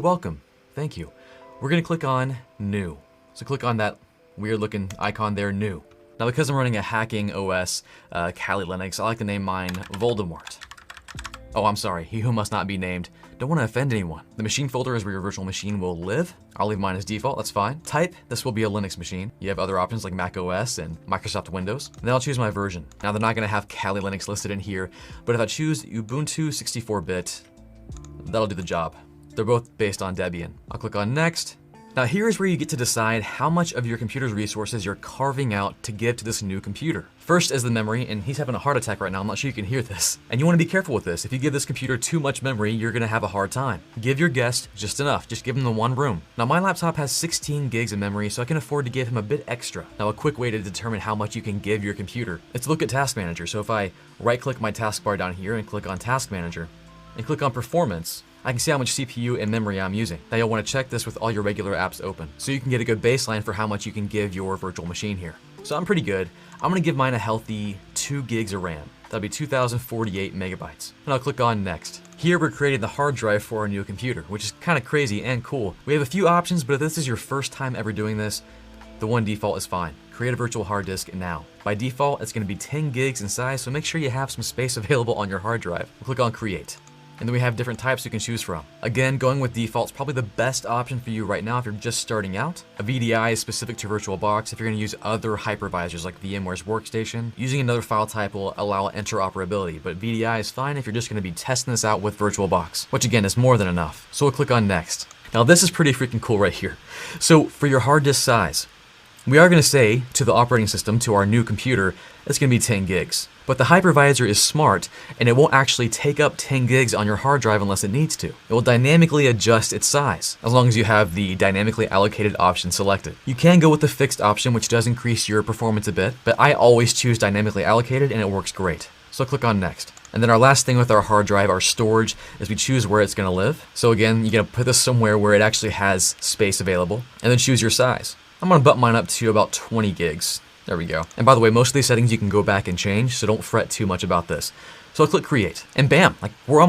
Welcome. Thank you. We're going to click on New. So click on that weird looking icon there, New. Now because I'm running a hacking OS, Kali Linux, I like to name mine Voldemort. Oh, I'm sorry, he who must not be named. Don't want to offend anyone. The machine folder is where your virtual machine will live. I'll leave mine as default, that's fine. Type, this will be a Linux machine. You have other options like Mac OS and Microsoft Windows. And then I'll choose my version. Now they're not going to have Kali Linux listed in here, but if I choose Ubuntu 64-bit, that'll do the job. They're both based on Debian. I'll click on Next. Now here's where you get to decide how much of your computer's resources you're carving out to give to this new computer. First is the memory, and he's having a heart attack right now. I'm not sure you can hear this. And you want to be careful with this. If you give this computer too much memory, you're going to have a hard time. Give your guest just enough. Just give him the one room. Now my laptop has 16 gigs of memory, so I can afford to give him a bit extra. Now a quick way to determine how much you can give your computer is to look at Task Manager. So if I right-click my taskbar down here and click on Task Manager and click on Performance, I can see how much CPU and memory I'm using. Now you'll want to check this with all your regular apps open, so you can get a good baseline for how much you can give your virtual machine here. So I'm pretty good. I'm going to give mine a healthy 2 gigs of RAM. That'll be 2048 megabytes. And I'll click on Next. Here we're creating the hard drive for our new computer, which is kind of crazy and cool. We have a few options, but if this is your first time ever doing this, the one default is fine. Create a virtual hard disk now. By default, it's going to be 10 gigs in size, so make sure you have some space available on your hard drive. We'll click on Create. And then we have different types you can choose from. Again, going with default is probably the best option for you right now if you're just starting out. A VDI is specific to VirtualBox. If you're going to use other hypervisors like VMware's Workstation, using another file type will allow interoperability, but VDI is fine if you're just going to be testing this out with VirtualBox, which again is more than enough. So we'll click on Next. Now this is pretty freaking cool right here. So for your hard disk size, we are going to say to the operating system, to our new computer, it's going to be 10 gigs. But the hypervisor is smart, and it won't actually take up 10 gigs on your hard drive unless it needs to. It will dynamically adjust its size, as long as you have the dynamically allocated option selected. You can go with the fixed option, which does increase your performance a bit, but I always choose dynamically allocated, and it works great. So click on Next. And then our last thing with our hard drive, our storage, is we choose where it's going to live. So again, you're going to put this somewhere where it actually has space available, and then choose your size. I'm going to bump mine up to about 20 gigs. There we go. And by the way, most of these settings you can go back and change, so don't fret too much about this. So I'll click Create, and bam, like we're almost